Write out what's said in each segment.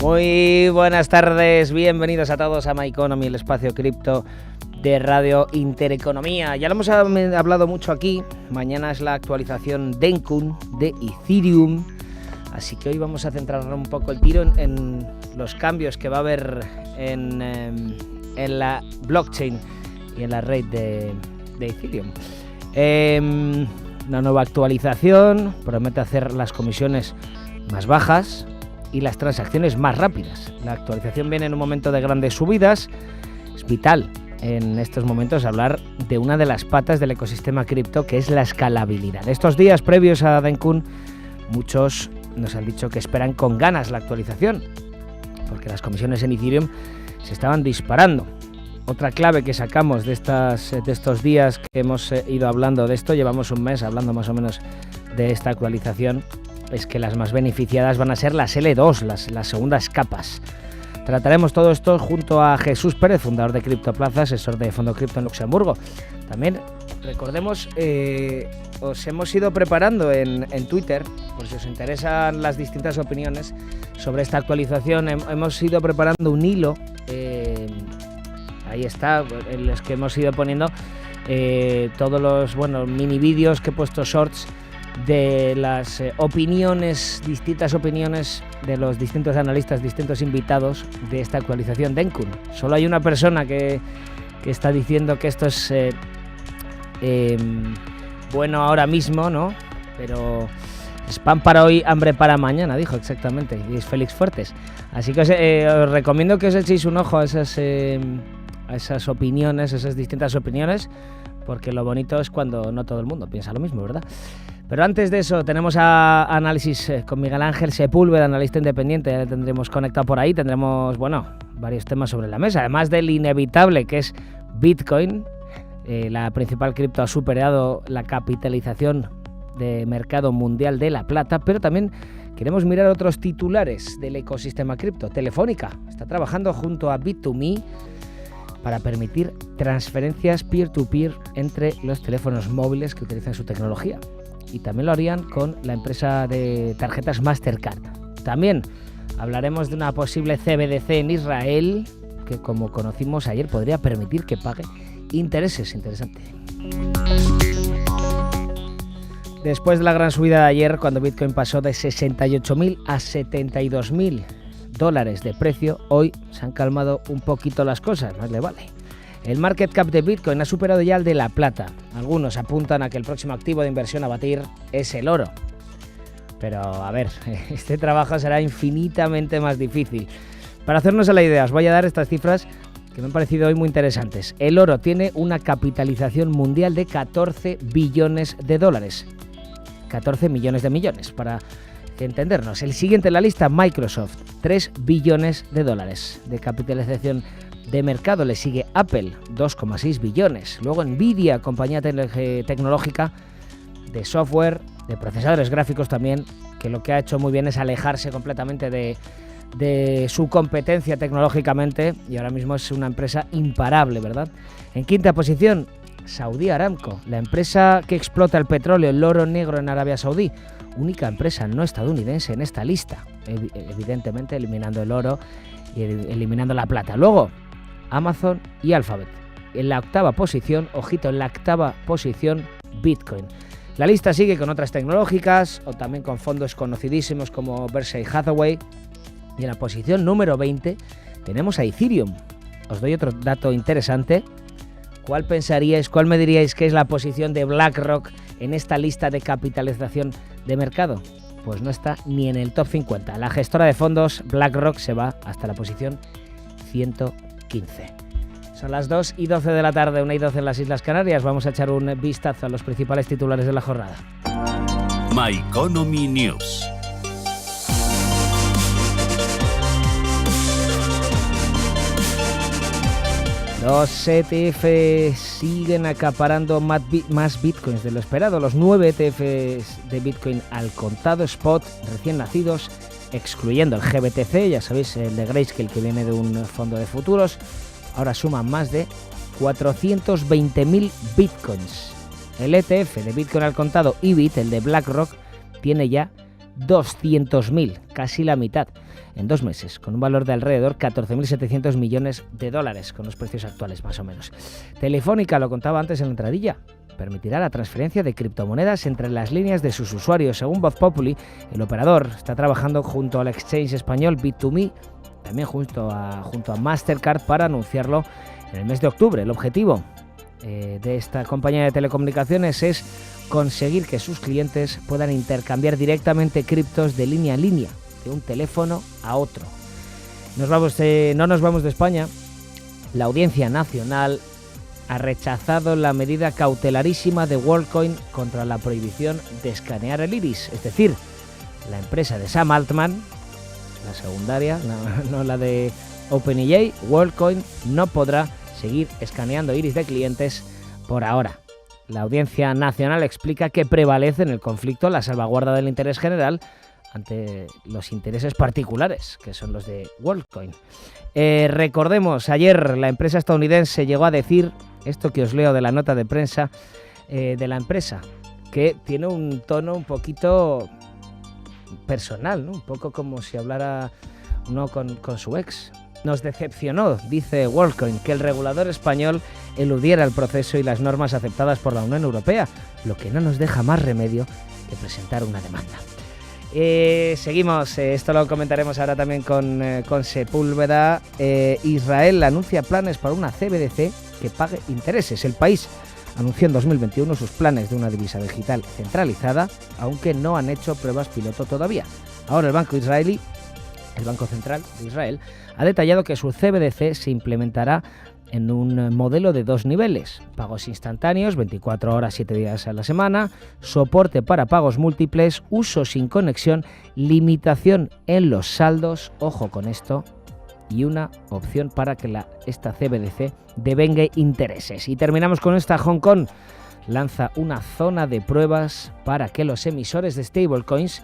Muy buenas tardes, bienvenidos a todos a My Economy, el espacio cripto de Radio Intereconomía. Ya lo hemos hablado mucho aquí, mañana es la actualización Dencun de Ethereum, así que hoy vamos a centrar un poco el tiro en los cambios que va a haber en la blockchain y en la red de Ethereum. Una nueva actualización promete hacer las comisiones más bajas y las transacciones más rápidas. La actualización viene en un momento de grandes subidas. Es vital en estos momentos hablar de una de las patas del ecosistema cripto, que es la escalabilidad. Estos días previos a Dencun, muchos nos han dicho que esperan con ganas la actualización, porque las comisiones en Ethereum se estaban disparando. Otra clave que sacamos de estos días que hemos ido hablando de esto, llevamos un mes hablando más o menos de esta actualización, es que las más beneficiadas van a ser las L2, las segundas capas. Trataremos todo esto junto a Jesús Pérez, fundador de CryptoPlaza, asesor de Fondo Cripto en Luxemburgo. También, recordemos, os hemos ido preparando en Twitter, por si os interesan las distintas opiniones sobre esta actualización, hemos ido preparando un hilo, ahí está, en los que hemos ido poniendo todos los mini vídeos que he puesto, shorts, de las distintas opiniones de los distintos analistas, distintos invitados de esta actualización Dencun. Solo hay una persona que está diciendo que esto es bueno ahora mismo, ¿no? Pero es pan para hoy, hambre para mañana, dijo exactamente, y es Félix Fuertes. Así que os recomiendo que os echéis un ojo a esas opiniones, esas distintas opiniones, porque lo bonito es cuando no todo el mundo piensa lo mismo, ¿verdad? Pero antes de eso, tenemos análisis con Miguel Ángel Sepúlveda, analista independiente. Ya le tendremos conectado por ahí. Tendremos, varios temas sobre la mesa. Además del inevitable que es Bitcoin, la principal cripto ha superado la capitalización de mercado mundial de la plata. Pero también queremos mirar otros titulares del ecosistema cripto. Telefónica está trabajando junto a Bit2Me para permitir transferencias peer-to-peer entre los teléfonos móviles que utilizan su tecnología. Y también lo harían con la empresa de tarjetas Mastercard. También hablaremos de una posible CBDC en Israel, que como conocimos ayer podría permitir que pague intereses. Interesante. Después de la gran subida de ayer, cuando Bitcoin pasó de 68.000 a 72.000 dólares de precio, hoy se han calmado un poquito las cosas, más le vale. El market cap de Bitcoin ha superado ya el de la plata. Algunos apuntan a que el próximo activo de inversión a batir es el oro. Pero, a ver, este trabajo será infinitamente más difícil. Para hacernos a la idea, os voy a dar estas cifras que me han parecido hoy muy interesantes. El oro tiene una capitalización mundial de 14 billones de dólares. 14 millones de millones, para entendernos. El siguiente en la lista, Microsoft, 3 billones de dólares de capitalización de mercado. Le sigue Apple, 2,6 billones. Luego Nvidia, compañía tecnológica de software, de procesadores gráficos también, que lo que ha hecho muy bien es alejarse completamente de su competencia tecnológicamente, y ahora mismo es una empresa imparable, ¿verdad? En quinta posición, Saudi Aramco, la empresa que explota el petróleo, el oro negro en Arabia Saudí, única empresa no estadounidense en esta lista, evidentemente eliminando el oro y eliminando la plata. Luego Amazon y Alphabet. En la octava posición, ojito, en la octava posición, Bitcoin. La lista sigue con otras tecnológicas o también con fondos conocidísimos como Berkshire Hathaway. Y en la posición número 20 tenemos a Ethereum. Os doy otro dato interesante. ¿Cuál me diríais que es la posición de BlackRock en esta lista de capitalización de mercado? Pues no está ni en el top 50. La gestora de fondos BlackRock se va hasta la posición 115. Son las 2:12 de la tarde, 1:12 en las Islas Canarias. Vamos a echar un vistazo a los principales titulares de la jornada. My Economy News. Los ETF siguen acaparando más bitcoins de lo esperado. Los 9 ETFs de Bitcoin al contado spot recién nacidos, excluyendo el GBTC, ya sabéis, el de Grayscale, que viene de un fondo de futuros, ahora suman más de 420.000 bitcoins. El ETF de Bitcoin al contado, IBIT, el de BlackRock, tiene ya 200.000, casi la mitad, en 2 meses, con un valor de alrededor 14.700 millones de dólares, con los precios actuales más o menos. Telefónica, lo contaba antes en la entradilla, permitirá la transferencia de criptomonedas entre las líneas de sus usuarios. Según Voz Populi, el operador está trabajando junto al exchange español Bit2Me, también junto a Mastercard, para anunciarlo en el mes de octubre. El objetivo de esta compañía de telecomunicaciones es conseguir que sus clientes puedan intercambiar directamente criptos de línea a línea, de un teléfono a otro. No nos vamos de España. La Audiencia Nacional ha rechazado la medida cautelarísima de WorldCoin contra la prohibición de escanear el iris. Es decir, la empresa de Sam Altman, la secundaria, no la de OpenAI, WorldCoin, no podrá seguir escaneando iris de clientes por ahora. La Audiencia Nacional explica que prevalece en el conflicto la salvaguarda del interés general ante los intereses particulares, que son los de WorldCoin. Recordemos, ayer la empresa estadounidense llegó a decir, esto que os leo de la nota de prensa de la empresa, que tiene un tono un poquito personal, ¿no? Un poco como si hablara uno con su ex. Nos decepcionó, dice WorldCoin, que el regulador español eludiera el proceso y las normas aceptadas por la Unión Europea, lo que no nos deja más remedio que presentar una demanda. Seguimos, esto lo comentaremos ahora también con Sepúlveda. Israel anuncia planes para una CBDC que pague intereses. El país anunció en 2021 sus planes de una divisa digital centralizada, aunque no han hecho pruebas piloto todavía. Ahora el Banco Central de Israel, ha detallado que su CBDC se implementará en un modelo de 2 niveles: pagos instantáneos, 24 horas, 7 días a la semana, soporte para pagos múltiples, uso sin conexión, limitación en los saldos, ojo con esto, y una opción para que esta CBDC devengue intereses. Y terminamos con esta. Hong Kong lanza una zona de pruebas para que los emisores de stablecoins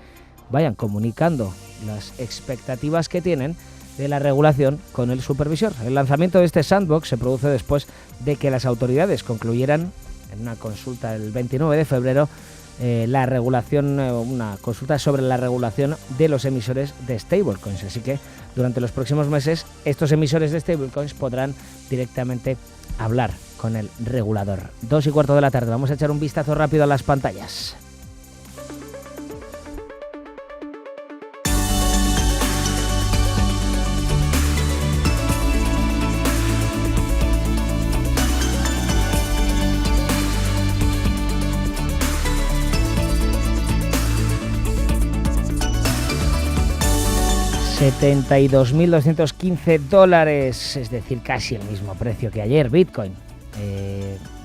vayan comunicando las expectativas que tienen de la regulación con el supervisor. El lanzamiento de este sandbox se produce después de que las autoridades concluyeran en una consulta el 29 de febrero una consulta sobre la regulación de los emisores de stablecoins. Así que durante los próximos meses estos emisores de stablecoins podrán directamente hablar con el regulador. 2:15 de la tarde. Vamos a echar un vistazo rápido a las pantallas. $72.215, es decir, casi el mismo precio que ayer. Bitcoin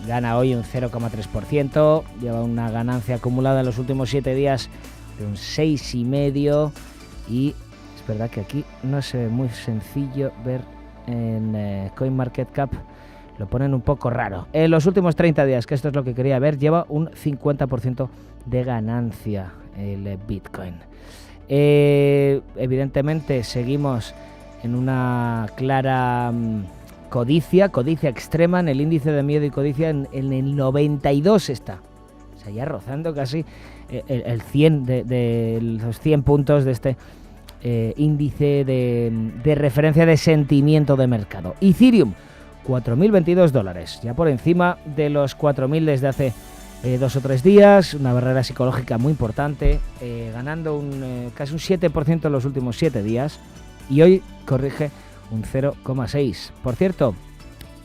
gana hoy un 0,3%, lleva una ganancia acumulada en los últimos 7 días de un 6,5%, y es verdad que aquí no se ve muy sencillo ver en CoinMarketCap, lo ponen un poco raro. En los últimos 30 días, que esto es lo que quería ver, lleva un 50% de ganancia el Bitcoin. Evidentemente seguimos en una clara codicia extrema. En el índice de miedo y codicia en el 92 está, o sea, ya rozando casi el 100 de los 100 puntos de este índice de referencia de sentimiento de mercado. Ethereum, $4.022, ya por encima de los 4.000 desde hace 2 o 3 días, una barrera psicológica muy importante, ganando casi un 7% en los últimos 7 días, y hoy corrige un 0,6%. Por cierto,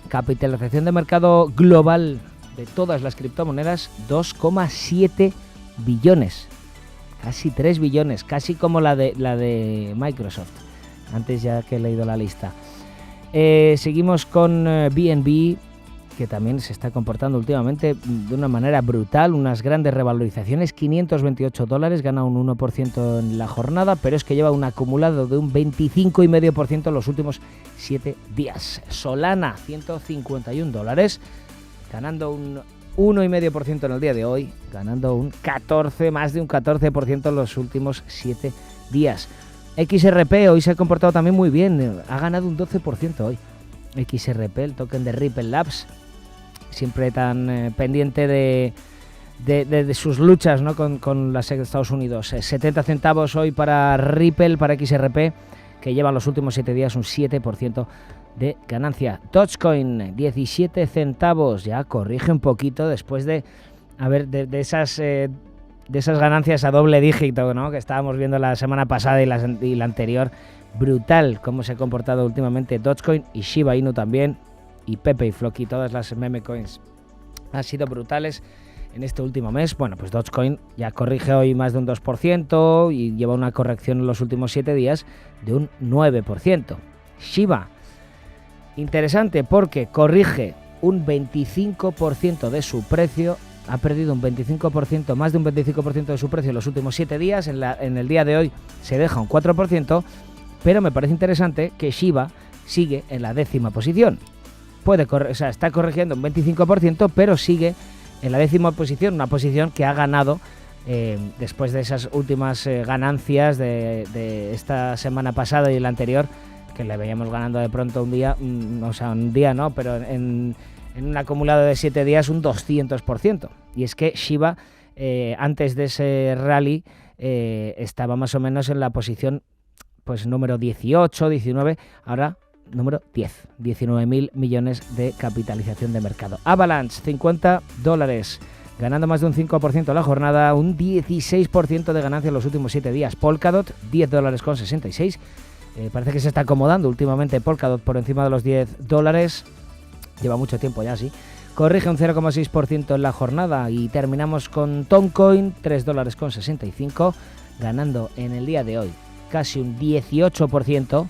capitalización de mercado global de todas las criptomonedas, 2,7 billones, casi 3 billones, casi como la de Microsoft, antes ya que he leído la lista. Seguimos con BNB, que también se está comportando últimamente de una manera brutal, unas grandes revalorizaciones, $528, gana un 1% en la jornada, pero es que lleva un acumulado de un 25,5% en los últimos 7 días. Solana, $151, ganando un 1,5% en el día de hoy, ganando más de un 14% en los últimos 7 días. XRP hoy se ha comportado también muy bien, ha ganado un 12% hoy. XRP, el token de Ripple Labs, siempre tan pendiente de de sus luchas, ¿no? con la SEC de Estados Unidos. 70 centavos hoy para Ripple, para XRP, que llevan los últimos 7 días un 7% de ganancia. Dogecoin, 17 centavos, ya corrige un poquito después de esas ganancias a doble dígito, ¿no? Que estábamos viendo la semana pasada y la anterior. Brutal cómo se ha comportado últimamente Dogecoin y Shiba Inu también, y Pepe y Floki, todas las meme coins han sido brutales en este último mes. Bueno, pues Dogecoin ya corrige hoy más de un 2% y lleva una corrección en los últimos 7 días de un 9%. Shiba, interesante porque corrige un 25% de su precio, ha perdido un 25%, más de un 25% de su precio en los últimos 7 días, en el día de hoy se deja un 4%, pero me parece interesante que Shiba sigue en la 10ª posición. Está corrigiendo un 25%, pero sigue en la 10ª posición, una posición que ha ganado después de esas últimas ganancias de esta semana pasada y la anterior, que le veíamos ganando de pronto un día no, pero en un acumulado de 7 días un 200%. Y es que Shiba, antes de ese rally, estaba más o menos en la posición pues número 18, 19, ahora número 10, 19.000 millones de capitalización de mercado. Avalanche, $50, ganando más de un 5% la jornada, un 16% de ganancia en los últimos 7 días. Polkadot, $10,66. Parece que se está acomodando últimamente Polkadot por encima de los $10. Lleva mucho tiempo ya, sí. Corrige un 0,6% en la jornada. Y terminamos con Toncoin, $3,65, ganando en el día de hoy casi un 18%.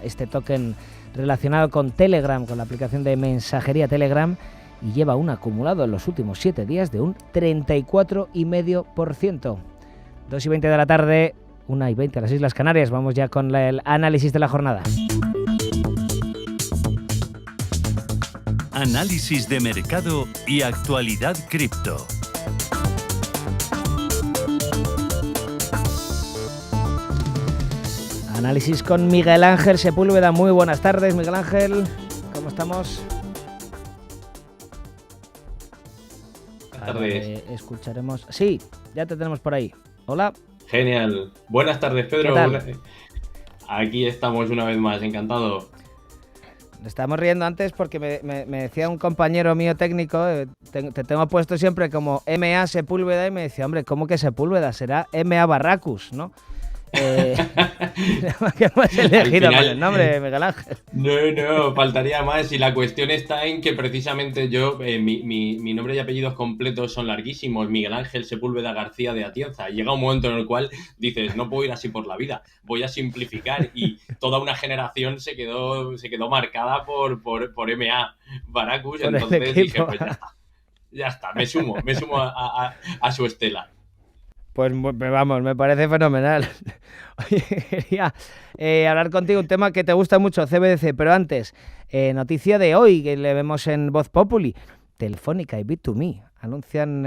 Este token relacionado con Telegram, con la aplicación de mensajería Telegram, y lleva un acumulado en los últimos 7 días de un 34,5%. 2:20 de la tarde, 1:20 a las Islas Canarias. Vamos ya con el análisis de la jornada. Análisis de mercado y actualidad cripto. Análisis con Miguel Ángel Sepúlveda. Muy buenas tardes, Miguel Ángel. ¿Cómo estamos? Buenas tardes. Escucharemos... Sí, ya te tenemos por ahí. Hola. Genial. Buenas tardes, Pedro. ¿Qué tal? Aquí estamos una vez más, encantado. Estamos riendo antes porque me decía un compañero mío técnico, te tengo puesto siempre como MA Sepúlveda, y me decía, hombre, ¿cómo que Sepúlveda? Será MA Barracus, ¿no? ¿Qué hemos elegido final, con el nombre, Miguel Ángel? No, faltaría más. Y la cuestión está en que precisamente yo, mi nombre y apellidos completos son larguísimos, Miguel Ángel Sepúlveda García de Atienza. Y llega un momento en el cual dices, no puedo ir así por la vida, voy a simplificar. Y toda una generación se quedó marcada por MA Barracus. Entonces dije, pues ya está, me sumo a su estela. Pues vamos, me parece fenomenal. Oye, quería hablar contigo un tema que te gusta mucho, CBDC, pero antes, noticia de hoy que le vemos en Voz Populi. Telefónica y Bit2Me anuncian,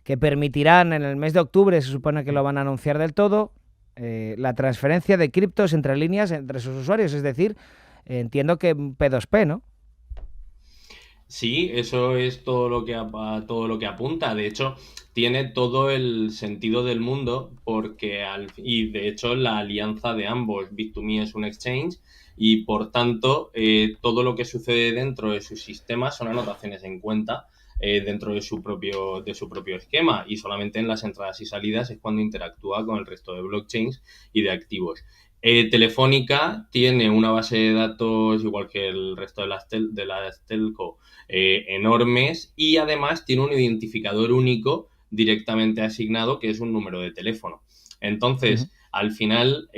que permitirán en el mes de octubre, se supone que lo van a anunciar del todo, la transferencia de criptos entre líneas entre sus usuarios, es decir, entiendo que P2P, ¿no? Sí, eso es todo lo que apunta. De hecho, tiene todo el sentido del mundo porque, y de hecho, la alianza de ambos, Bit2Me es un exchange y, por tanto, todo lo que sucede dentro de sus sistemas son anotaciones en cuenta dentro de su propio esquema, y solamente en las entradas y salidas es cuando interactúa con el resto de blockchains y de activos. Telefónica tiene una base de datos, igual que el resto de las telco, enormes, y además tiene un identificador único directamente asignado, que es un número de teléfono. Entonces, al final,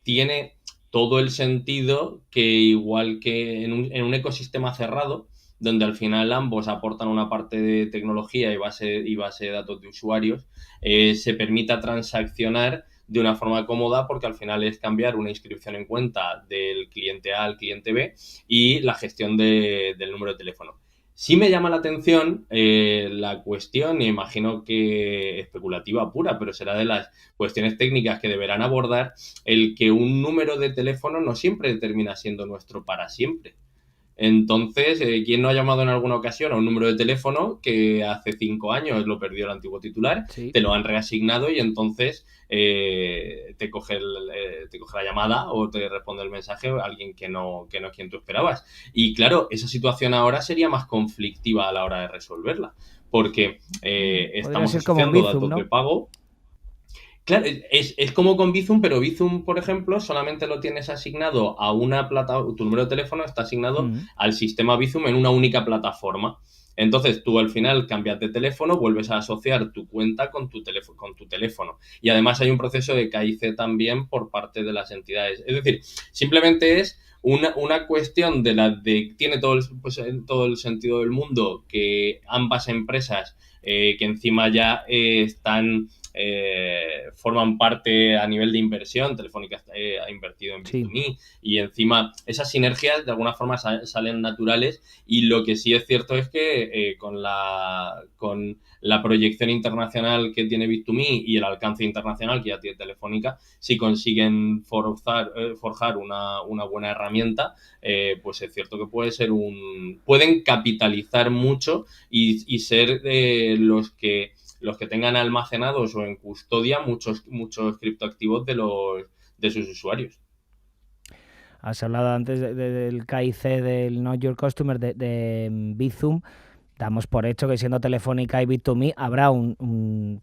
tiene todo el sentido que, igual que en un ecosistema cerrado, donde al final ambos aportan una parte de tecnología y base de datos de usuarios, se permita transaccionar de una forma cómoda, porque al final es cambiar una inscripción en cuenta del cliente A al cliente B y la gestión del número de teléfono. Sí me llama la atención la cuestión, y imagino que especulativa pura, pero será de las cuestiones técnicas que deberán abordar, el que un número de teléfono no siempre termina siendo nuestro para siempre. Entonces, ¿quién no ha llamado en alguna ocasión a un número de teléfono que hace 5 años lo perdió el antiguo titular, Sí. te lo han reasignado y entonces te coge te coge la llamada o te responde el mensaje alguien que no es quien tú esperabas? Y claro, esa situación ahora sería más conflictiva a la hora de resolverla, porque Podría estamos ser como un asociando Bizum, datos de ¿no? pago. Claro, es como con Bizum, pero Bizum, por ejemplo, solamente lo tienes asignado a una plataforma, tu número de teléfono está asignado Mm. al sistema Bizum en una única plataforma. Entonces tú al final cambias de teléfono, vuelves a asociar tu cuenta con tu teléfono. Y además hay un proceso de KIC también por parte de las entidades. Es decir, simplemente es una cuestión de tiene pues, todo el sentido del mundo que ambas empresas que encima ya están forman parte a nivel de inversión. Telefónica ha invertido en Sí. Bit2Me y encima esas sinergias de alguna forma salen naturales, y lo que sí es cierto es que con la proyección internacional que tiene Bit2Me y el alcance internacional que ya tiene Telefónica, si consiguen forjar una buena herramienta, pues es cierto que pueden capitalizar mucho y ser los que tengan almacenados o en custodia muchos criptoactivos de sus usuarios. Has hablado antes del KIC, del Know Your Customer, de Bizum. Damos por hecho que siendo Telefónica y Bit2Me habrá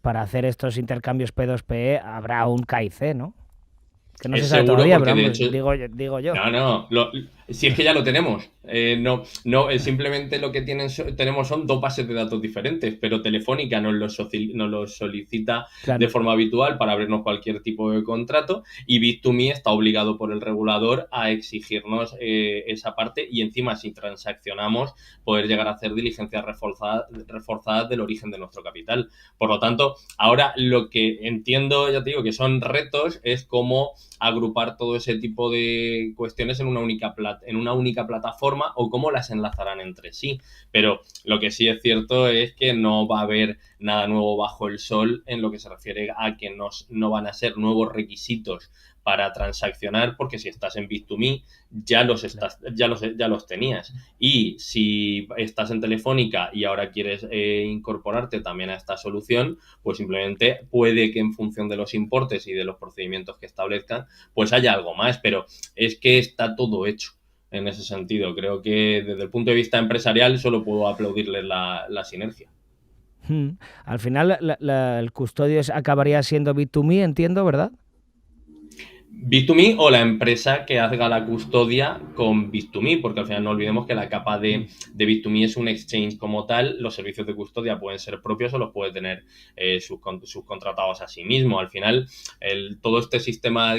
para hacer estos intercambios P2P habrá un KIC, ¿no? Que no se Es sabe seguro todavía, pero porque de vamos, hecho digo yo. no, si es que ya lo tenemos. No, simplemente lo que tenemos son dos bases de datos diferentes, pero Telefónica nos lo solicita de Claro. forma habitual para abrirnos cualquier tipo de contrato, y Bit2Me está obligado por el regulador a exigirnos esa parte, y encima si transaccionamos poder llegar a hacer diligencias reforzadas del origen de nuestro capital. Por lo tanto, ahora lo que entiendo, ya te digo, que son retos, es cómo agrupar todo ese tipo de cuestiones en una única plataforma, o cómo las enlazarán entre sí. Pero lo que sí es cierto es que no va a haber nada nuevo bajo el sol en lo que se refiere a que no van a ser nuevos requisitos para transaccionar, porque si estás en Bit2Me ya los tenías. Y si estás en Telefónica y ahora quieres incorporarte también a esta solución, pues simplemente puede que en función de los importes y de los procedimientos que establezcan, pues haya algo más, pero es que está todo hecho en ese sentido. Creo que desde el punto de vista empresarial solo puedo aplaudirles la sinergia. Al final el custodio acabaría siendo Bit2Me, entiendo, ¿verdad? Bit2Me o la empresa que haga la custodia con Bit2Me, porque al final no olvidemos que la capa de Bit2Me es un exchange como tal. Los servicios de custodia pueden ser propios o los puede tener subcontratados a sí mismo. Al final, todo este sistema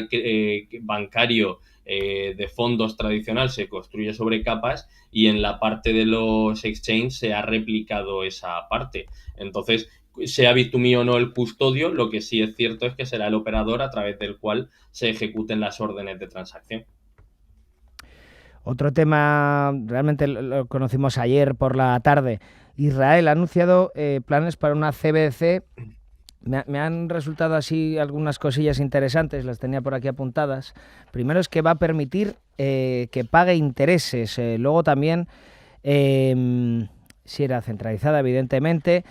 bancario de fondos tradicional se construye sobre capas, y en la parte de los exchanges se ha replicado esa parte. Entonces, sea Bit2Me o no el custodio, lo que sí es cierto es que será el operador a través del cual se ejecuten las órdenes de transacción. Otro tema, realmente lo conocimos ayer por la tarde. Israel ha anunciado planes para una CBDC. Me han resultado así algunas cosillas interesantes, las tenía por aquí apuntadas. Primero es que va a permitir que pague intereses. Luego también, si era centralizada, evidentemente.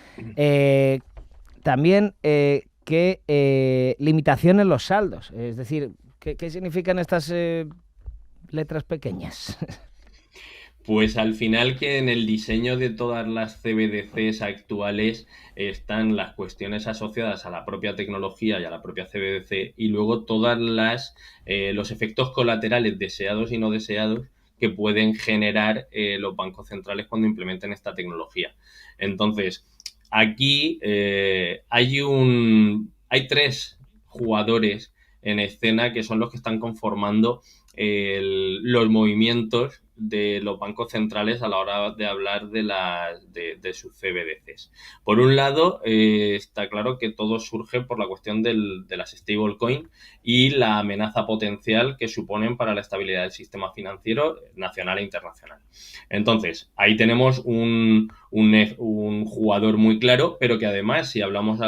También que limitación en los saldos. Es decir, ¿qué significan estas letras pequeñas? Pues al final, que en el diseño de todas las CBDCs actuales están las cuestiones asociadas a la propia tecnología y a la propia CBDC, y luego los efectos colaterales deseados y no deseados que pueden generar los bancos centrales cuando implementen esta tecnología. Entonces, aquí hay tres jugadores en escena que son los que están conformando los movimientos de los bancos centrales a la hora de hablar de sus CBDCs. Por un lado, está claro que todo surge por la cuestión de las stablecoin y la amenaza potencial que suponen para la estabilidad del sistema financiero nacional e internacional. Entonces, ahí tenemos un jugador muy claro, pero que además, si hablamos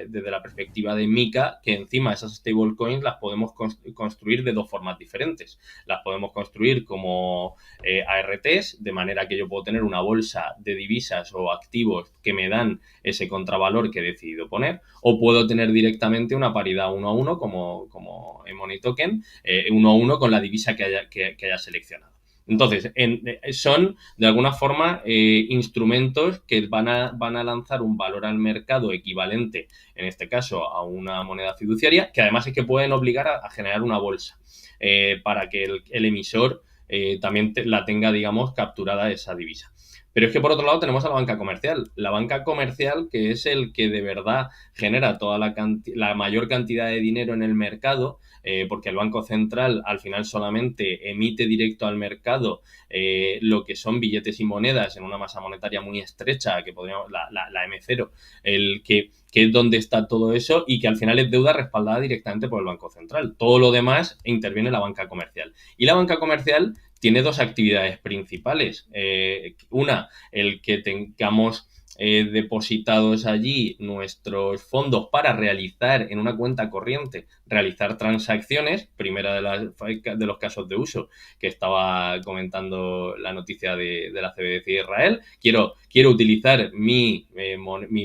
desde la perspectiva de MiCA, que encima esas stablecoins las podemos construir de dos formas diferentes. Las podemos construir como ARTs, de manera que yo puedo tener una bolsa de divisas o activos que me dan ese contravalor que he decidido poner, o puedo tener directamente una paridad 1 a 1 como en Money Token, 1 a 1 con la divisa que haya seleccionado. Entonces, son de alguna forma instrumentos que van a lanzar un valor al mercado equivalente, en este caso, a una moneda fiduciaria, que además es que pueden obligar a generar una bolsa para que el emisor también la tenga, digamos, capturada esa divisa. Pero es que por otro lado tenemos a la banca comercial. La banca comercial, que es el que de verdad genera toda la mayor cantidad de dinero en el mercado, porque el Banco Central al final solamente emite directo al mercado lo que son billetes y monedas en una masa monetaria muy estrecha, que podríamos, la M0, que es donde está todo eso y que al final es deuda respaldada directamente por el Banco Central. Todo lo demás interviene la banca comercial. Y la banca comercial tiene dos actividades principales. Una, el que tengamos depositados allí nuestros fondos para realizar en una cuenta corriente, realizar transacciones, primera de los casos de uso que estaba comentando la noticia de la CBDC de Israel. Quiero utilizar mi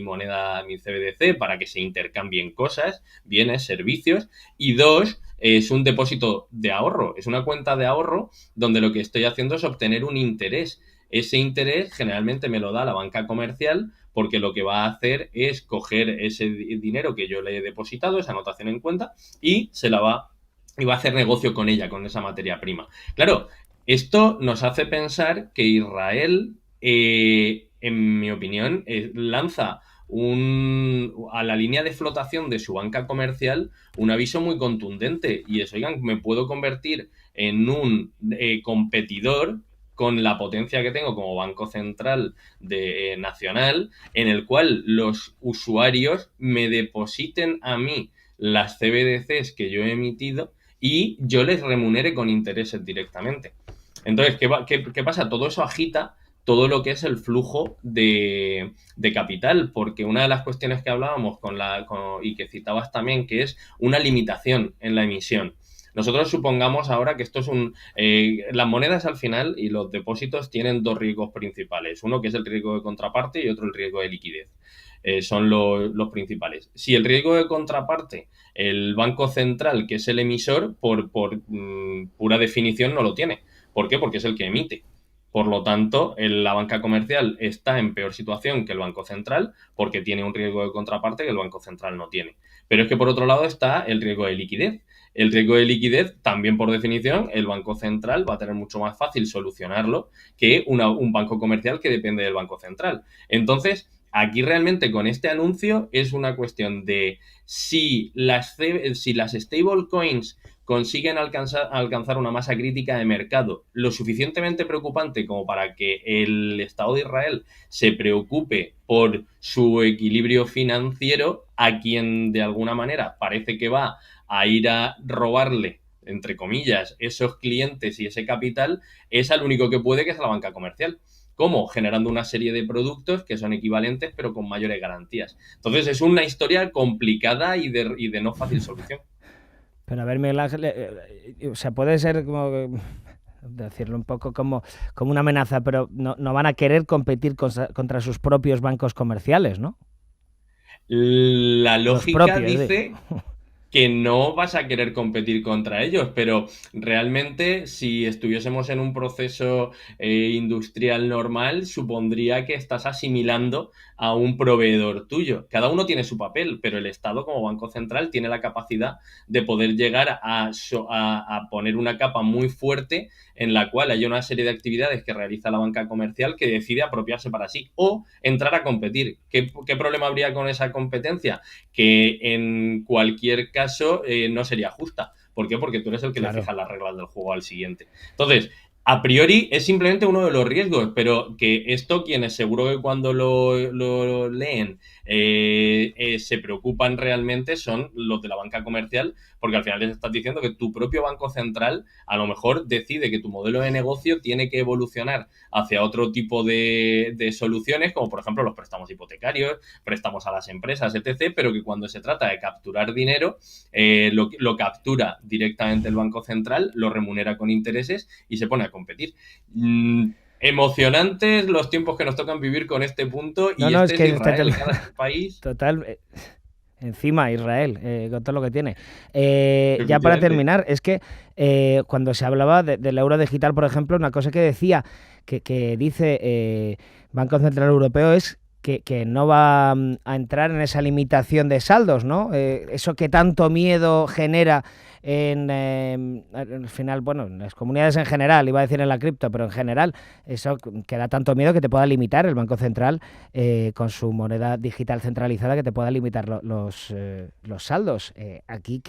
moneda, mi CBDC, para que se intercambien cosas, bienes, servicios. Y dos, es un depósito de ahorro, es una cuenta de ahorro donde lo que estoy haciendo es obtener un interés. Ese interés generalmente me lo da la banca comercial, porque lo que va a hacer es coger ese dinero que yo le he depositado, esa anotación en cuenta, y va a hacer negocio con ella, con esa materia prima. Claro, esto nos hace pensar que Israel, en mi opinión, lanza a la línea de flotación de su banca comercial un aviso muy contundente, y es: oigan, me puedo convertir en un competidor con la potencia que tengo como Banco Central nacional, en el cual los usuarios me depositen a mí las CBDCs que yo he emitido y yo les remunere con intereses directamente. Entonces, ¿qué pasa? Todo eso agita todo lo que es el flujo de capital, porque una de las cuestiones que hablábamos y que citabas también, que es una limitación en la emisión. Nosotros supongamos ahora que esto es las monedas al final y los depósitos tienen dos riesgos principales. Uno, que es el riesgo de contraparte, y otro, el riesgo de liquidez. Son los principales. Si el riesgo de contraparte, el Banco Central, que es el emisor, por pura definición no lo tiene. ¿Por qué? Porque es el que emite. Por lo tanto, la banca comercial está en peor situación que el Banco Central, porque tiene un riesgo de contraparte que el Banco Central no tiene. Pero es que por otro lado está el riesgo de liquidez. El riesgo de liquidez, también por definición, el Banco Central va a tener mucho más fácil solucionarlo que un banco comercial que depende del Banco Central. Entonces, aquí realmente con este anuncio es una cuestión de si las stablecoins consiguen alcanzar una masa crítica de mercado lo suficientemente preocupante como para que el Estado de Israel se preocupe por su equilibrio financiero, a quien de alguna manera parece que va a ir a robarle, entre comillas, esos clientes y ese capital, es al único que puede, que es la banca comercial. ¿Cómo? Generando una serie de productos que son equivalentes pero con mayores garantías. Entonces es una historia complicada y de no fácil solución. Pero a ver, Miguel Ángel, o sea, puede ser como decirlo un poco como una amenaza, pero no van a querer competir contra sus propios bancos comerciales, ¿no? La lógica dice que no vas a querer competir contra ellos, pero realmente si estuviésemos en un proceso industrial normal, supondría que estás asimilando a un proveedor tuyo. Cada uno tiene su papel, pero el Estado como Banco Central tiene la capacidad de poder llegar a poner una capa muy fuerte en la cual hay una serie de actividades que realiza la banca comercial que decide apropiarse para sí o entrar a competir. ¿Qué problema habría con esa competencia? Que en cualquier caso no sería justa. ¿Por qué? Porque tú eres el que le fija las reglas del juego al siguiente. Entonces, a priori es simplemente uno de los riesgos, pero que esto, quienes seguro que cuando lo leen se preocupan realmente son los de la banca comercial, porque al final les estás diciendo que tu propio banco central a lo mejor decide que tu modelo de negocio tiene que evolucionar hacia otro tipo de soluciones, como por ejemplo los préstamos hipotecarios, préstamos a las empresas, etc., pero que cuando se trata de capturar dinero, lo captura directamente el Banco Central, lo remunera con intereses y se pone a competir. Emocionantes los tiempos que nos tocan vivir con este punto, y No, es que Israel, cada país. Total. Encima Israel, con todo lo que tiene. Ya para Efectivamente. terminar, es que cuando se hablaba del euro digital, por ejemplo, una cosa que decía, que dice Banco Central Europeo es que no va a entrar en esa limitación de saldos, ¿no? Eso que tanto miedo genera al final, bueno, en las comunidades en general, iba a decir en la cripto, pero en general, eso que da tanto miedo que te pueda limitar el Banco Central con su moneda digital centralizada, que te pueda limitar los saldos. Aquí,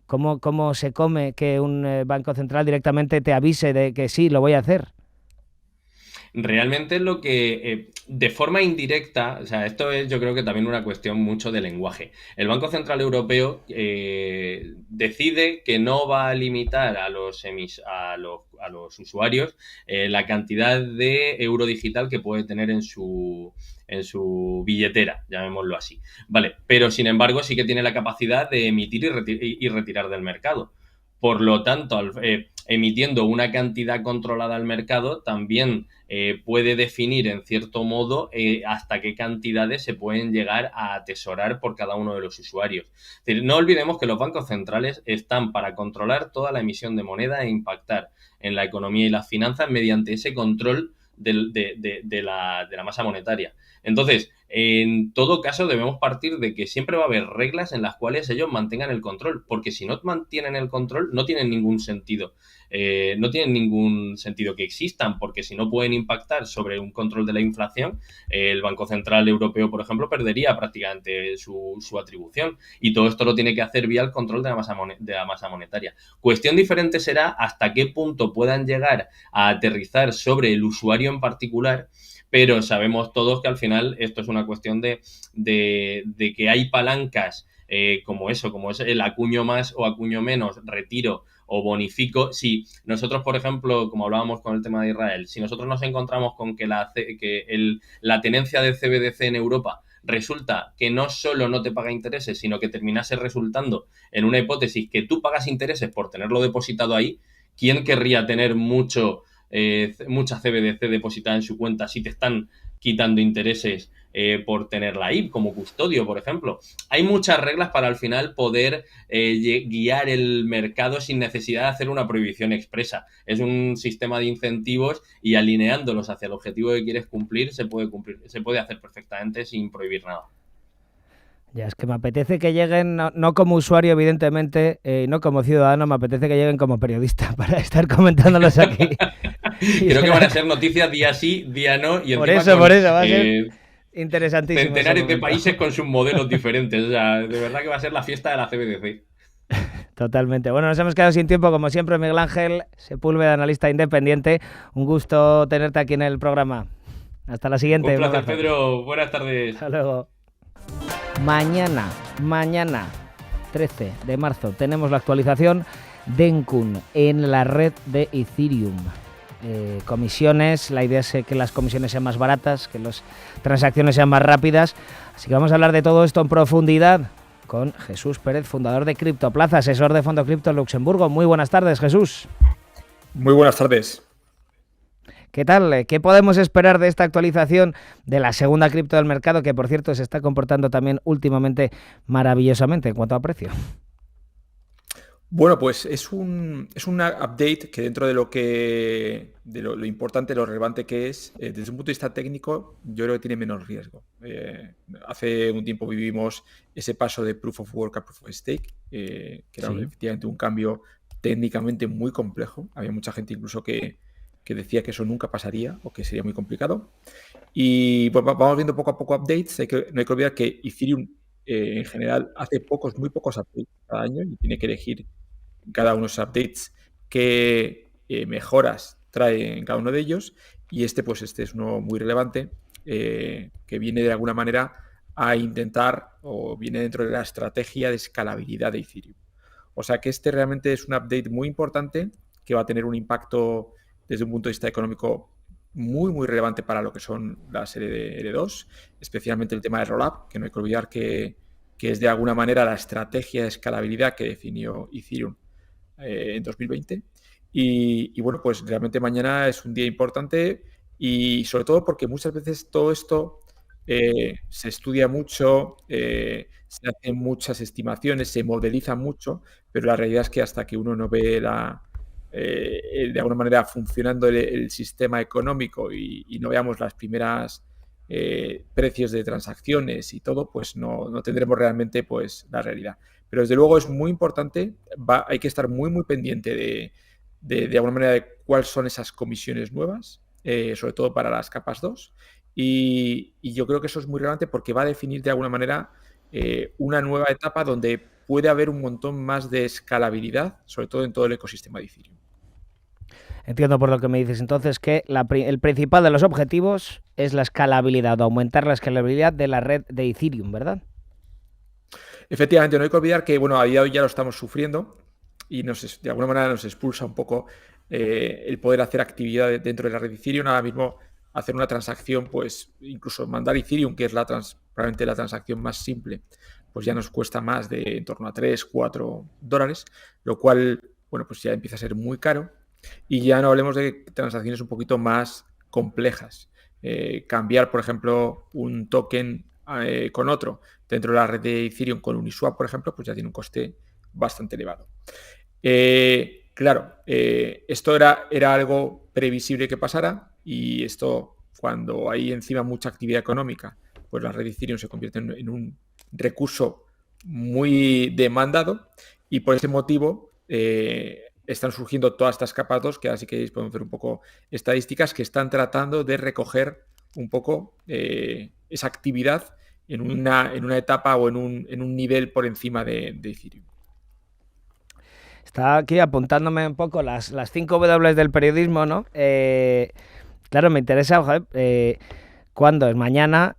¿cómo se come que un Banco Central directamente te avise de que sí, lo voy a hacer? Realmente es lo que, de forma indirecta, o sea, esto es yo creo que también una cuestión mucho de lenguaje. El Banco Central Europeo decide que no va a limitar a los usuarios la cantidad de euro digital que puede tener en su billetera, llamémoslo así. Vale, pero sin embargo sí que tiene la capacidad de emitir y retirar del mercado. Por lo tanto, emitiendo una cantidad controlada al mercado, también puede definir en cierto modo hasta qué cantidades se pueden llegar a atesorar por cada uno de los usuarios. Es decir, no olvidemos que los bancos centrales están para controlar toda la emisión de moneda e impactar en la economía y las finanzas mediante ese control de la masa monetaria. Entonces, en todo caso, debemos partir de que siempre va a haber reglas en las cuales ellos mantengan el control, porque si no mantienen el control, no tienen ningún sentido. No tienen ningún sentido que existan, porque si no pueden impactar sobre un control de la inflación, el Banco Central Europeo, por ejemplo, perdería prácticamente su atribución. Y todo esto lo tiene que hacer vía el control de la masa monetaria. Cuestión diferente será hasta qué punto puedan llegar a aterrizar sobre el usuario en particular, pero sabemos todos que al final esto es una cuestión de que hay palancas como es el acuño más o acuño menos, retiro o bonifico. Si nosotros, por ejemplo, como hablábamos con el tema de Israel, si nosotros nos encontramos con que la tenencia de CBDC en Europa resulta que no solo no te paga intereses, sino que terminase resultando en una hipótesis que tú pagas intereses por tenerlo depositado ahí, ¿quién querría tener mucha CBDC depositada en su cuenta si te están quitando intereses por tenerla ahí como custodio, por ejemplo? Hay muchas reglas para al final poder guiar el mercado sin necesidad de hacer una prohibición expresa. Es un sistema de incentivos y alineándolos hacia el objetivo que quieres cumplir, se puede hacer perfectamente sin prohibir nada. Ya, es que me apetece que lleguen, no como usuario, evidentemente, no como ciudadano, me apetece que lleguen como periodista para estar comentándolos aquí. Creo que van a ser noticias día sí, día no, y por encima eso, va a ser interesantísimo. centenares de países con sus modelos diferentes. O sea, de verdad que va a ser la fiesta de la CBDC. Totalmente. Bueno, nos hemos quedado sin tiempo, como siempre, Miguel Ángel Sepúlveda, analista independiente. Un gusto tenerte aquí en el programa. Hasta la siguiente. Un placer, Pedro. Buenas tardes. Hasta luego. Mañana, 13 de marzo, tenemos la actualización de Encun en la red de Ethereum. Comisiones, la idea es que las comisiones sean más baratas, que las transacciones sean más rápidas. Así que vamos a hablar de todo esto en profundidad con Jesús Pérez, fundador de Criptoplaza, asesor de Fondo Cripto en Luxemburgo. Muy buenas tardes, Jesús. Muy buenas tardes. ¿Qué tal? ¿Qué podemos esperar de esta actualización de la segunda cripto del mercado, que por cierto se está comportando también últimamente maravillosamente en cuanto a precio? Bueno, pues es una update que dentro de lo importante, lo relevante que es, desde un punto de vista técnico, yo creo que tiene menos riesgo. Hace un tiempo vivimos ese paso de Proof of Work a Proof of Stake, que era efectivamente un cambio técnicamente muy complejo. Había mucha gente incluso que decía que eso nunca pasaría o que sería muy complicado. Y pues, vamos viendo poco a poco updates. No hay que olvidar que Ethereum en general hace muy pocos updates cada año y tiene que elegir cada uno de esos updates qué mejoras trae en cada uno de ellos. Y este es uno muy relevante que viene de alguna manera a intentar, o viene dentro de la estrategia de escalabilidad de Ethereum. O sea que este realmente es un update muy importante que va a tener un impacto desde un punto de vista económico muy, muy relevante para lo que son la serie de L2, especialmente el tema de Rollup, que no hay que olvidar que es de alguna manera la estrategia de escalabilidad que definió Ethereum en 2020. Y bueno, pues realmente mañana es un día importante y sobre todo porque muchas veces todo esto se estudia mucho, se hacen muchas estimaciones, se modeliza mucho, pero la realidad es que hasta que uno no ve de alguna manera funcionando el sistema económico y no veamos las primeras precios de transacciones y todo, pues no tendremos realmente pues la realidad. Pero desde luego es muy importante, hay que estar muy, muy pendiente de alguna manera de cuáles son esas comisiones nuevas, sobre todo para las capas 2. Y yo creo que eso es muy relevante porque va a definir de alguna manera una nueva etapa donde puede haber un montón más de escalabilidad, sobre todo en todo el ecosistema de Ethereum. Entiendo por lo que me dices entonces que el principal de los objetivos es la escalabilidad, o aumentar la escalabilidad de la red de Ethereum, ¿verdad? Efectivamente, no hay que olvidar que, bueno, a día de hoy ya lo estamos sufriendo y de alguna manera nos expulsa un poco el poder hacer actividad dentro de la red Ethereum. Ahora mismo hacer una transacción, pues incluso mandar Ethereum, que es probablemente la transacción más simple, pues ya nos cuesta más de en torno a 3, 4 dólares, lo cual, bueno, pues ya empieza a ser muy caro. Y ya no hablemos de transacciones un poquito más complejas. Cambiar, por ejemplo, un token con otro dentro de la red de Ethereum con Uniswap, por ejemplo, pues ya tiene un coste bastante elevado. Claro, esto era algo previsible que pasara y esto, cuando hay encima mucha actividad económica, pues la red de Ethereum se convierte en un recurso muy demandado y por ese motivo están surgiendo todas estas capas 2, que ahora sí que podemos ver un poco estadísticas, que están tratando de recoger un poco esa actividad en una etapa o en un nivel por encima de Ethereum. Estaba aquí apuntándome un poco las 5 W del periodismo, ¿no? Claro, me interesa, joder, ¿cuándo es? Mañana.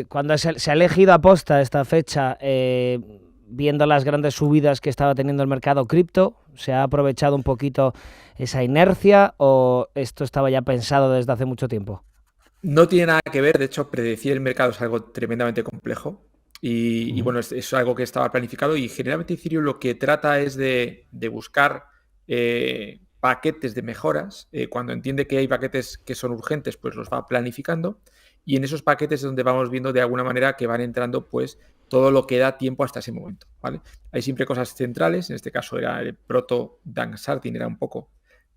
¿Cuándo se ha elegido aposta esta fecha? Viendo las grandes subidas que estaba teniendo el mercado cripto, ¿se ha aprovechado un poquito esa inercia o esto estaba ya pensado desde hace mucho tiempo? No tiene nada que ver, de hecho, predecir el mercado es algo tremendamente complejo y bueno, es algo que estaba planificado y generalmente Ethereum lo que trata es de buscar paquetes de mejoras. Cuando entiende que hay paquetes que son urgentes, pues los va planificando y en esos paquetes es donde vamos viendo de alguna manera que van entrando pues todo lo que da tiempo hasta ese momento, ¿vale? Hay siempre cosas centrales, en este caso era el proto Dagsartin, era un poco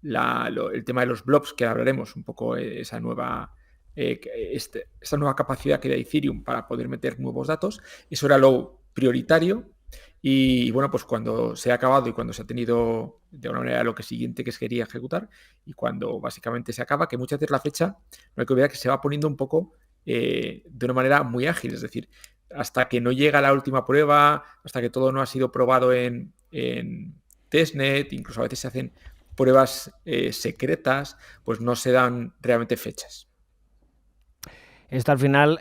el tema de los blobs, que hablaremos, un poco esa nueva esta nueva capacidad que da Ethereum para poder meter nuevos datos. Eso era lo prioritario y bueno, pues cuando se ha acabado y cuando se ha tenido de alguna manera lo que siguiente que se quería ejecutar y cuando básicamente se acaba, que muchas veces la fecha, no hay que olvidar que se va poniendo un poco de una manera muy ágil, es decir, hasta que no llega la última prueba, hasta que todo no ha sido probado en testnet, incluso a veces se hacen pruebas secretas, pues no se dan realmente fechas. Esto al final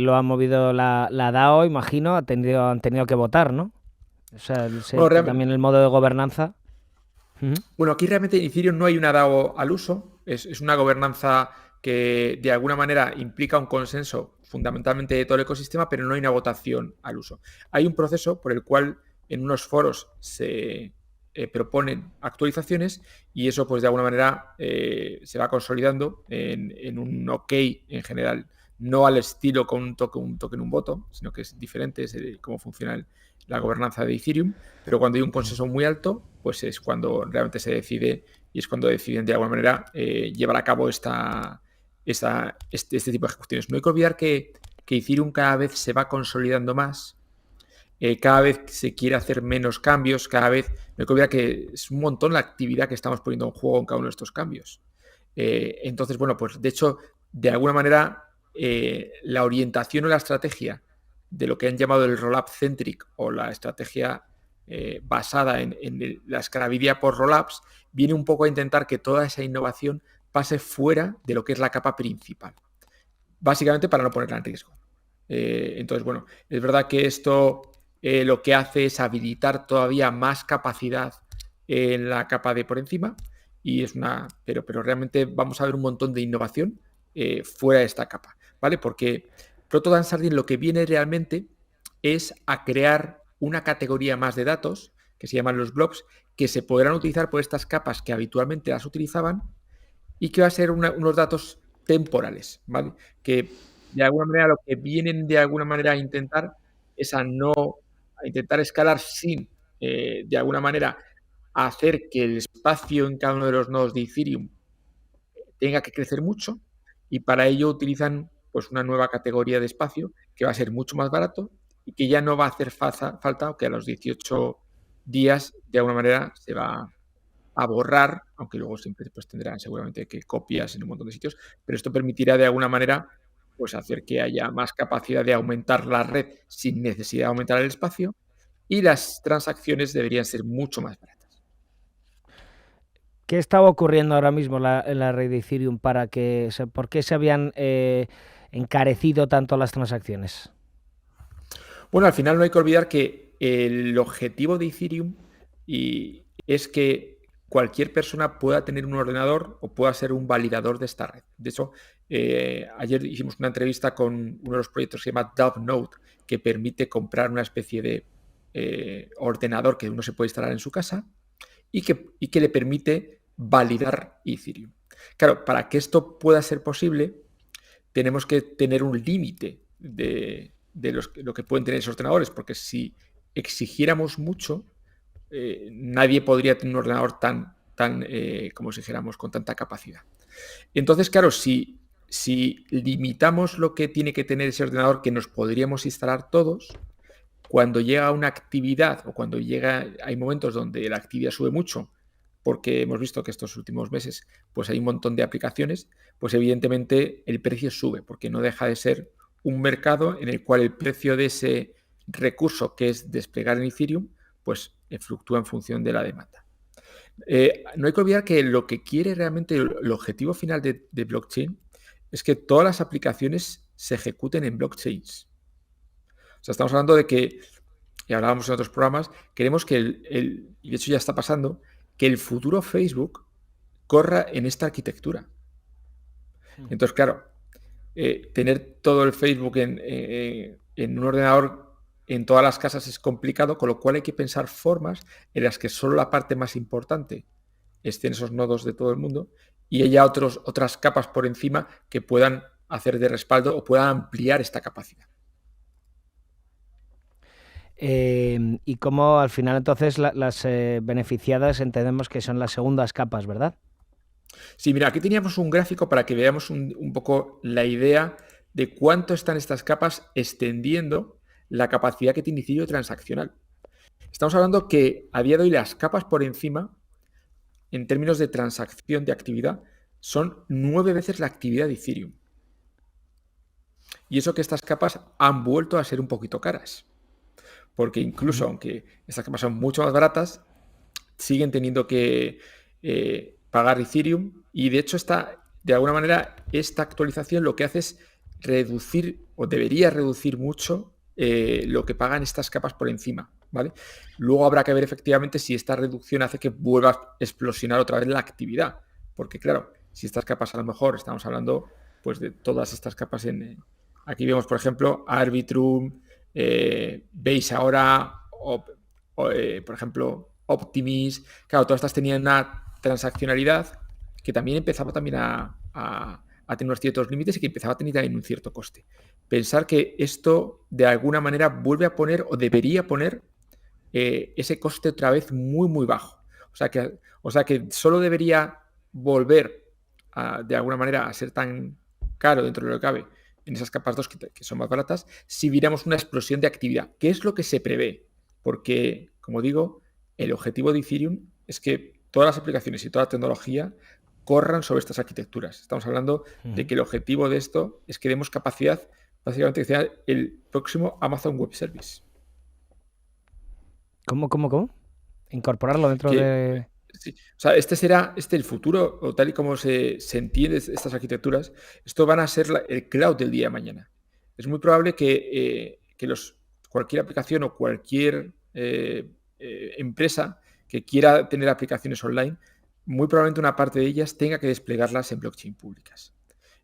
lo ha movido la DAO, imagino, han tenido que votar, ¿no? O sea, también el modo de gobernanza. Bueno, aquí realmente en Ethereum no hay una DAO al uso, es una gobernanza que de alguna manera implica un consenso fundamentalmente de todo el ecosistema, pero no hay una votación al uso. Hay un proceso por el cual en unos foros se proponen actualizaciones y eso pues de alguna manera se va consolidando en un OK en general, no al estilo con un token, un voto, sino que es diferente, es cómo funciona la gobernanza de Ethereum, pero cuando hay un consenso muy alto, pues es cuando realmente se decide y es cuando deciden de alguna manera llevar a cabo este tipo de ejecuciones. No hay que olvidar que Ethereum cada vez se va consolidando más, cada vez se quiere hacer menos cambios, cada vez, no hay que olvidar que es un montón la actividad que estamos poniendo en juego en cada uno de estos cambios. Entonces, bueno, pues de hecho, de alguna manera, la orientación o la estrategia de lo que han llamado el rollup centric o la estrategia basada en la escalabilidad por rollups viene un poco a intentar que toda esa innovación pase fuera de lo que es la capa principal, básicamente para no ponerla en riesgo. Entonces, bueno, es verdad que esto lo que hace es habilitar todavía más capacidad en la capa de por encima y pero realmente vamos a ver un montón de innovación fuera de esta capa, ¿vale? Porque Proto Dance Sardine lo que viene realmente es a crear una categoría más de datos que se llaman los blobs, que se podrán utilizar por estas capas que habitualmente las utilizaban y que va a ser unos datos temporales, ¿vale? Que de alguna manera lo que vienen de alguna manera a intentar es a intentar escalar sin, de alguna manera, hacer que el espacio en cada uno de los nodos de Ethereum tenga que crecer mucho y para ello utilizan pues una nueva categoría de espacio que va a ser mucho más barato y que ya no va a hacer falta que a los 18 días de alguna manera se va a borrar, aunque luego siempre pues, tendrán seguramente que copias en un montón de sitios, pero esto permitirá de alguna manera pues hacer que haya más capacidad de aumentar la red sin necesidad de aumentar el espacio y las transacciones deberían ser mucho más baratas. ¿Qué estaba ocurriendo ahora mismo en la red de Ethereum por qué se habían encarecido tanto las transacciones? Bueno, al final no hay que olvidar que el objetivo de Ethereum es que cualquier persona pueda tener un ordenador o pueda ser un validador de esta red. De hecho, ayer hicimos una entrevista con uno de los proyectos que se llama DAppNode, que permite comprar una especie de ordenador que uno se puede instalar en su casa y que le permite validar Ethereum. Claro, para que esto pueda ser posible, tenemos que tener un límite de lo que pueden tener esos ordenadores, porque si exigiéramos mucho, nadie podría tener un ordenador como si dijéramos, con tanta capacidad. Entonces, claro, si limitamos lo que tiene que tener ese ordenador que nos podríamos instalar todos, cuando llega una actividad o cuando hay momentos donde la actividad sube mucho, porque hemos visto que estos últimos meses pues hay un montón de aplicaciones, pues evidentemente el precio sube, porque no deja de ser un mercado en el cual el precio de ese recurso que es desplegar en Ethereum, pues fluctúa en función de la demanda. No hay que olvidar que lo que quiere realmente el objetivo final de blockchain es que todas las aplicaciones se ejecuten en blockchains. O sea, estamos hablando de que, y hablábamos en otros programas, queremos que y de hecho ya está pasando, que el futuro Facebook corra en esta arquitectura. Entonces, claro, tener todo el Facebook en un ordenador en todas las casas es complicado, con lo cual hay que pensar formas en las que solo la parte más importante estén esos nodos de todo el mundo y haya otras capas por encima que puedan hacer de respaldo o puedan ampliar esta capacidad. Y cómo al final entonces las beneficiadas entendemos que son las segundas capas, ¿verdad? Sí, mira, aquí teníamos un gráfico para que veamos un poco la idea de cuánto están estas capas extendiendo la capacidad que tiene Ethereum transaccional. Estamos hablando que a día de hoy las capas por encima, en términos de transacción de actividad, son 9 veces la actividad de Ethereum. Y eso que estas capas han vuelto a ser un poquito caras. Porque incluso aunque estas capas son mucho más baratas, siguen teniendo que pagar Ethereum y de hecho de alguna manera esta actualización lo que hace es reducir o debería reducir mucho lo que pagan estas capas por encima, ¿vale? Luego habrá que ver efectivamente si esta reducción hace que vuelva a explosionar otra vez la actividad, porque claro, si estas capas a lo mejor estamos hablando pues de todas estas capas aquí vemos por ejemplo Arbitrum, veis ahora por ejemplo Optimis, claro, todas estas tenían una transaccionalidad que también empezaba a tener unos ciertos límites y que empezaba a tener también un cierto coste. Pensar que esto de alguna manera vuelve a poner o debería poner ese coste otra vez muy, muy bajo. O sea que solo debería volver de alguna manera a ser tan caro dentro de lo que cabe en esas capas 2 que son más baratas si viéramos una explosión de actividad, que es lo que se prevé. Porque, como digo, el objetivo de Ethereum es que todas las aplicaciones y toda la tecnología corran sobre estas arquitecturas. Estamos hablando de que el objetivo de esto es que demos capacidad, básicamente, que sea el próximo Amazon Web Service. ¿Cómo? Incorporarlo dentro de... Sí. O sea, este será el futuro, o tal y como se entiende estas arquitecturas, esto van a ser el cloud del día de mañana. Es muy probable que cualquier aplicación o cualquier empresa que quiera tener aplicaciones online, muy probablemente una parte de ellas tenga que desplegarlas en blockchain públicas.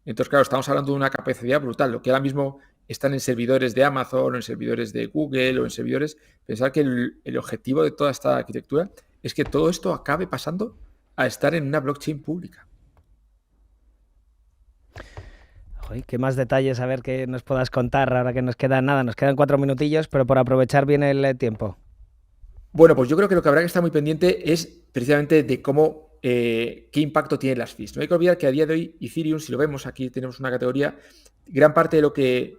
Entonces, claro, estamos hablando de una capacidad brutal. Lo que ahora mismo están en servidores de Amazon o en servidores de Google o en servidores, pensar que el objetivo de toda esta arquitectura es que todo esto acabe pasando a estar en una blockchain pública. Joder, ¿qué más detalles a ver que nos puedas contar ahora que nos quedan nada? Nos quedan 4 minutillos, pero por aprovechar bien el tiempo. Bueno, pues yo creo que lo que habrá que estar muy pendiente es precisamente de cómo, qué impacto tienen las fees. No hay que olvidar que a día de hoy Ethereum, si lo vemos, aquí tenemos una categoría, gran parte de lo que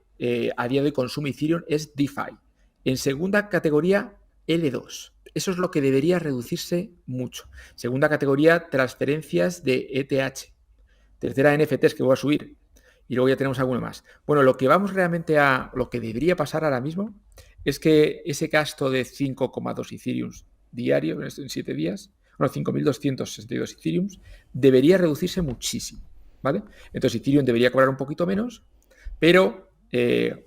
a día de hoy consume Ethereum es DeFi. En segunda categoría, L2. Eso es lo que debería reducirse mucho. Segunda categoría, transferencias de ETH. Tercera, NFTs, que voy a subir. Y luego ya tenemos alguno más. Bueno, lo que vamos realmente lo que debería pasar ahora mismo es que ese gasto de 5,2 Ethereum diario en 7 días, bueno, 5.262 Ethereum, debería reducirse muchísimo, ¿vale? Entonces Ethereum debería cobrar un poquito menos, pero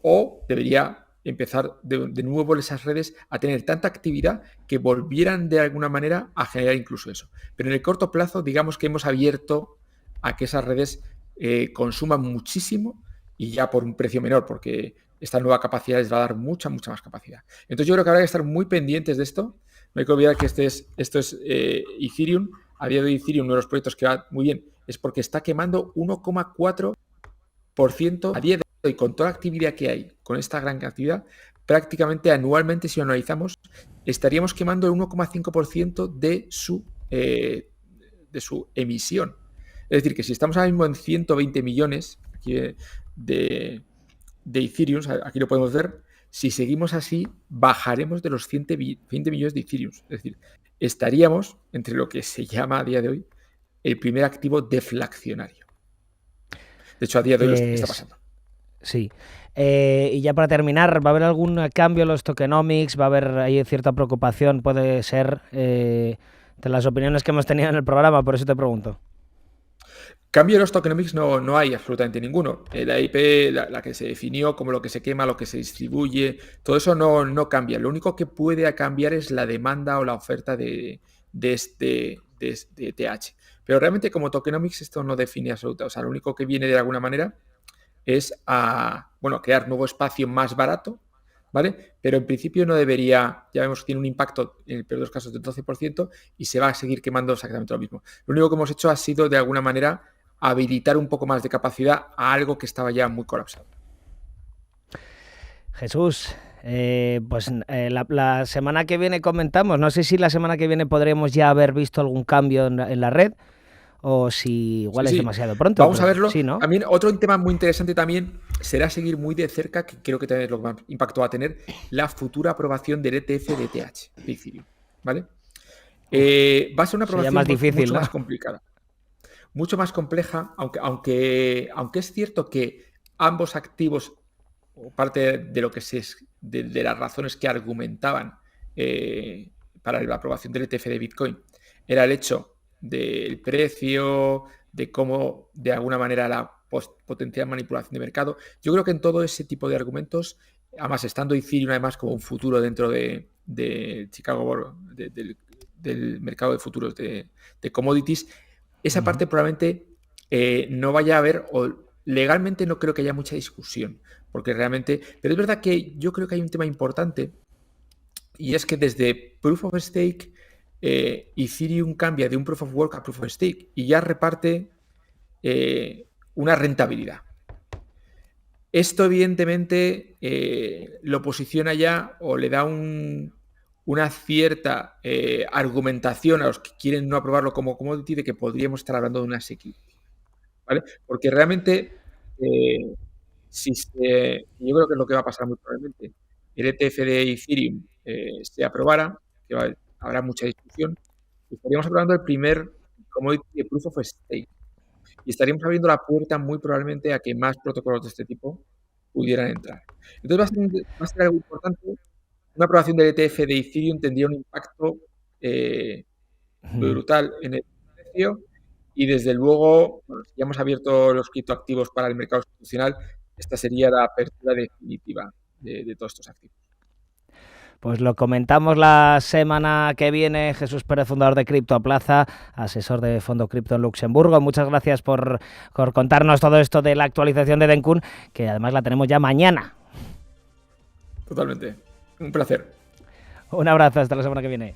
o debería empezar de nuevo esas redes a tener tanta actividad que volvieran de alguna manera a generar incluso eso. Pero en el corto plazo, digamos que hemos abierto a que esas redes consuman muchísimo y ya por un precio menor, porque esta nueva capacidad les va a dar mucha más capacidad. Entonces yo creo que habrá que estar muy pendientes de esto. No hay que olvidar que esto es Ethereum. A día de hoy Ethereum, uno de los proyectos que va muy bien, es porque está quemando 1,4% a día de hoy, con toda la actividad que hay, con esta gran cantidad, prácticamente anualmente, si lo analizamos, estaríamos quemando el 1,5% de su emisión. Es decir, que si estamos ahora mismo en 120 millones aquí de Ethereum, aquí lo podemos ver, si seguimos así, bajaremos de los 120 millones de Ethereum. Es decir, estaríamos entre lo que se llama a día de hoy el primer activo deflacionario. De hecho, a día de hoy lo está pasando. Sí. Y ya para terminar, ¿va a haber algún cambio en los tokenomics? ¿Va a haber ahí cierta preocupación? Puede ser de las opiniones que hemos tenido en el programa, por eso te pregunto. Cambio en los tokenomics no hay absolutamente ninguno. La IP, la que se definió como lo que se quema, lo que se distribuye, todo eso no cambia. Lo único que puede cambiar es la demanda o la oferta de ETH. Pero realmente como tokenomics esto no define absolutamente. O sea, lo único que viene de alguna manera es crear nuevo espacio más barato, ¿vale? Pero en principio no debería, ya vemos que tiene un impacto en el peor de los casos del 12% y se va a seguir quemando exactamente lo mismo. Lo único que hemos hecho ha sido de alguna manera habilitar un poco más de capacidad a algo que estaba ya muy colapsado. Jesús, la semana que viene comentamos, no sé si la semana que viene podremos ya haber visto algún cambio en la red o si igual es demasiado pronto. Vamos a verlo. Sí, ¿no? También otro tema muy interesante también será seguir muy de cerca, que creo que también es lo que más impacto va a tener, la futura aprobación del ETF de ETH, de Ethereum, ¿vale? Va a ser una aprobación más difícil, mucho más complicada. Mucho más compleja, aunque es cierto que ambos activos, o parte de lo que de las razones que argumentaban para la aprobación del ETF de Bitcoin, era el hecho del precio, de cómo de alguna manera la potencial manipulación de mercado. Yo creo que en todo ese tipo de argumentos, además estando Ethereum además como un futuro dentro de Chicago, del mercado de futuros de commodities, esa parte probablemente no vaya a haber, o legalmente no creo que haya mucha discusión, porque realmente, pero es verdad que yo creo que hay un tema importante, y es que desde Proof of Stake, Ethereum cambia de un Proof of Work a Proof of Stake y ya reparte una rentabilidad. Esto evidentemente lo posiciona ya o le da una cierta argumentación a los que quieren no aprobarlo como commodity de que podríamos estar hablando de una security, ¿vale? Porque realmente, yo creo que es lo que va a pasar muy probablemente, el ETF de Ethereum se aprobara, que habrá mucha discusión, estaríamos hablando del primer commodity de Proof of Stake y estaríamos abriendo la puerta muy probablemente a que más protocolos de este tipo pudieran entrar. Entonces va a ser algo importante. Una aprobación del ETF de Ethereum tendría un impacto brutal en el precio y desde luego, si ya hemos abierto los criptoactivos para el mercado institucional, esta sería la apertura definitiva de todos estos activos. Pues lo comentamos la semana que viene. Jesús Pérez, fundador de Criptoplaza, asesor de Fondo Cripto en Luxemburgo. Muchas gracias por contarnos todo esto de la actualización de Dencun, que además la tenemos ya mañana. Totalmente. Un placer. Un abrazo, hasta la semana que viene.